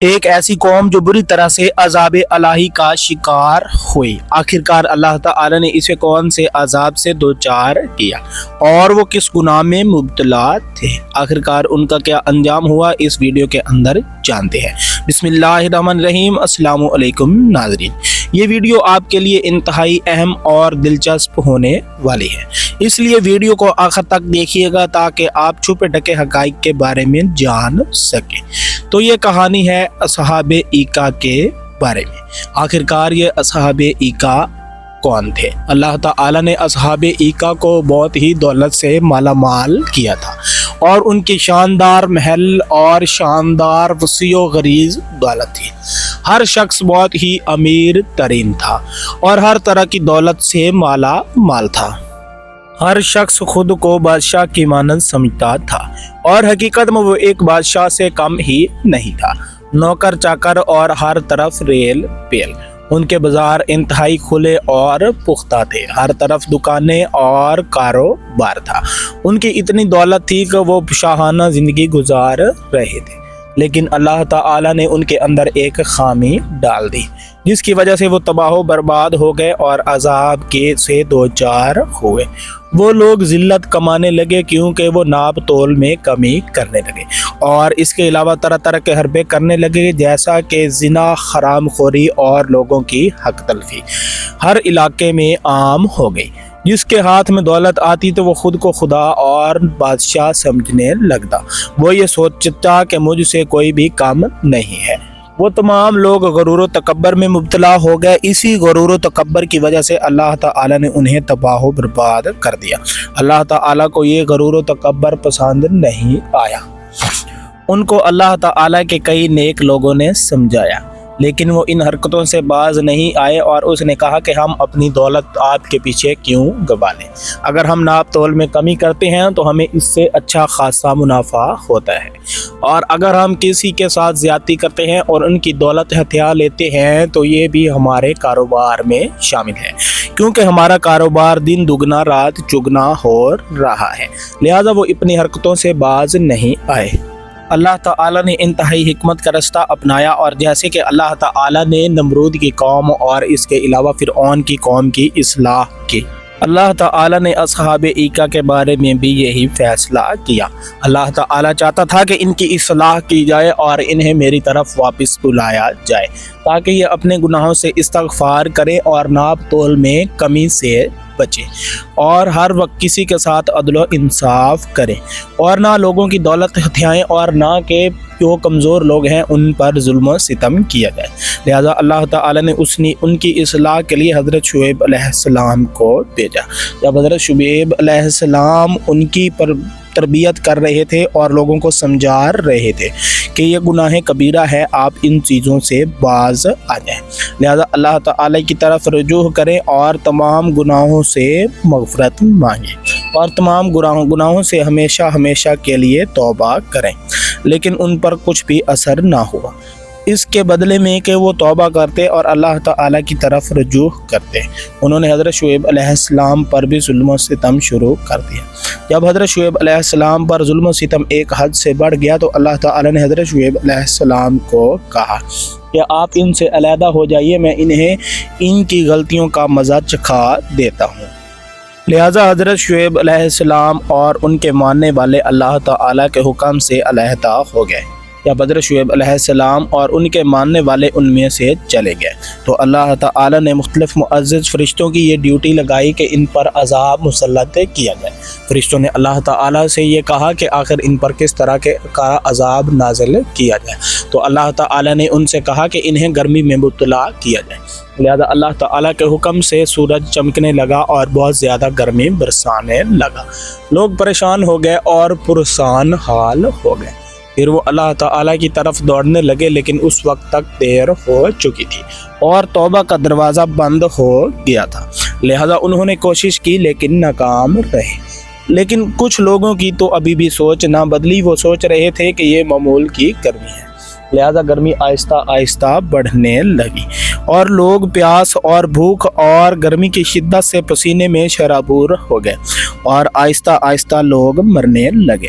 ایک ایسی قوم جو بری طرح سے عذاب الہی کا شکار ہوئی۔ آخرکار اللہ تعالی نے اسے کون سے عذاب سے دوچار کیا اور وہ کس گناہ میں مبتلا تھے؟ آخرکار ان کا کیا انجام ہوا، اس ویڈیو کے اندر جانتے ہیں۔ بسم اللہ الرحمن الرحیم۔ السلام علیکم ناظرین، یہ ویڈیو آپ کے لیے انتہائی اہم اور دلچسپ ہونے والی ہے، اس لیے ویڈیو کو آخر تک دیکھیے گا تاکہ آپ چھپے ڈھکے حقائق کے بارے میں جان سکیں۔ تو یہ کہانی ہے اصحاب ایکا کے بارے میں۔ آخرکار یہ اصحاب ایکا کون تھے؟ اللہ تعالی نے اصحاب ایکا کو بہت ہی دولت سے مالا مال کیا تھا، اور ان کی شاندار محل اور شاندار وسیع و غریض دولت تھی۔ ہر شخص بہت ہی امیر ترین تھا اور ہر طرح کی دولت سے مالا مال تھا۔ ہر شخص خود کو بادشاہ کی مانند سمجھتا تھا، اور حقیقت میں وہ ایک بادشاہ سے کم ہی نہیں تھا۔ نوکر چاکر اور ہر طرف ریل پیل، ان کے بازار انتہائی کھلے اور پختہ تھے، ہر طرف دکانیں اور کاروبار تھا۔ ان کی اتنی دولت تھی کہ وہ شاہانہ زندگی گزار رہے تھے، لیکن اللہ تعالی نے ان کے اندر ایک خامی ڈال دی، جس کی وجہ سے وہ تباہ و برباد ہو گئے اور عذاب کے سے دوچار ہوئے۔ وہ لوگ ذلت کمانے لگے کیونکہ وہ ناپ تول میں کمی کرنے لگے، اور اس کے علاوہ طرح طرح کے حربے کرنے لگے، جیسا کہ زنا، حرام خوری اور لوگوں کی حق تلفی ہر علاقے میں عام ہو گئی۔ جس کے ہاتھ میں دولت آتی تو وہ خود کو خدا اور بادشاہ سمجھنے لگتا۔ وہ یہ سوچتا کہ مجھ سے کوئی بھی کم نہیں ہے۔ وہ تمام لوگ غرور و تکبر میں مبتلا ہو گئے۔ اسی غرور و تکبر کی وجہ سے اللہ تعالی نے انہیں تباہ و برباد کر دیا۔ اللہ تعالی کو یہ غرور و تکبر پسند نہیں آیا۔ ان کو اللہ تعالی کے کئی نیک لوگوں نے سمجھایا، لیکن وہ ان حرکتوں سے باز نہیں آئے، اور اس نے کہا کہ ہم اپنی دولت آپ کے پیچھے کیوں گوا لیں؟ اگر ہم ناپ تول میں کمی کرتے ہیں تو ہمیں اس سے اچھا خاصا منافع ہوتا ہے، اور اگر ہم کسی کے ساتھ زیادتی کرتے ہیں اور ان کی دولت ہتھیا لیتے ہیں تو یہ بھی ہمارے کاروبار میں شامل ہے، کیونکہ ہمارا کاروبار دن دگنا رات چگنا ہو رہا ہے، لہذا وہ اپنی حرکتوں سے باز نہیں آئے۔ اللہ تعالی نے انتہائی حکمت کا رستہ اپنایا، اور جیسے کہ اللہ تعالی نے نمرود کی قوم اور اس کے علاوہ فرعون کی قوم کی اصلاح کی، اللہ تعالی نے اصحاب ایکا کے بارے میں بھی یہی فیصلہ کیا۔ اللہ تعالی چاہتا تھا کہ ان کی اصلاح کی جائے اور انہیں میری طرف واپس بلایا جائے، تاکہ یہ اپنے گناہوں سے استغفار کریں اور ناپ تول میں کمی سے بچے، اور ہر وقت کسی کے ساتھ عدل و انصاف کریں، اور نہ لوگوں کی دولت ہتھیائیں، اور نہ کہ جو کمزور لوگ ہیں ان پر ظلم و ستم کیا جائے۔ لہذا اللہ تعالی نے ان کی اصلاح کے لیے حضرت شعیب علیہ السلام کو بھیجا۔ جب حضرت شعیب علیہ السلام ان کی تربیت کر رہے تھے اور لوگوں کو سمجھا رہے تھے کہ یہ گناہ کبیرہ ہے، آپ ان چیزوں سے باز آ جائیں، لہذا اللہ تعالی کی طرف رجوع کریں اور تمام گناہوں سے مغفرت مانگیں، اور تمام گناہوں سے ہمیشہ ہمیشہ کے لیے توبہ کریں۔ لیکن ان پر کچھ بھی اثر نہ ہوا، اس کے بدلے میں کہ وہ توبہ کرتے اور اللہ تعالی کی طرف رجوع کرتے، انہوں نے حضرت شعیب علیہ السلام پر بھی ظلم و ستم شروع کر دیا۔ جب حضرت شعیب علیہ السلام پر ظلم و ستم ایک حد سے بڑھ گیا تو اللہ تعالی نے حضرت شعیب علیہ السلام کو کہا کہ آپ ان سے علیحدہ ہو جائیے، میں انہیں ان کی غلطیوں کا مزہ چکھا دیتا ہوں۔ لہذا حضرت شعیب علیہ السلام اور ان کے ماننے والے اللہ تعالی کے حکم سے علیحدہ ہو گئے۔ جب حضرت شعیب علیہ السلام اور ان کے ماننے والے ان میں سے چلے گئے تو اللہ تعالی نے مختلف معزز فرشتوں کی یہ ڈیوٹی لگائی کہ ان پر عذاب مسلط کیا جائے۔ فرشتوں نے اللہ تعالی سے یہ کہا کہ آخر ان پر کس طرح کا عذاب نازل کیا جائے، تو اللہ تعالی نے ان سے کہا کہ انہیں گرمی میں مبتلا کیا جائے۔ لہذا اللہ تعالیٰ کے حکم سے سورج چمکنے لگا اور بہت زیادہ گرمی برسانے لگا، لوگ پریشان ہو گئے اور پرسان حال ہو گئے۔ پھر وہ اللہ تعالیٰ کی طرف دوڑنے لگے، لیکن اس وقت تک دیر ہو چکی تھی اور توبہ کا دروازہ بند ہو گیا تھا، لہذا انہوں نے کوشش کی لیکن ناکام رہے۔ لیکن کچھ لوگوں کی تو ابھی بھی سوچ نہ بدلی، وہ سوچ رہے تھے کہ یہ معمول کی گرمی ہے، لہذا گرمی آہستہ آہستہ بڑھنے لگی، اور لوگ پیاس اور بھوک اور گرمی کی شدت سے پسینے میں شرابور ہو گئے، اور آہستہ آہستہ لوگ مرنے لگے۔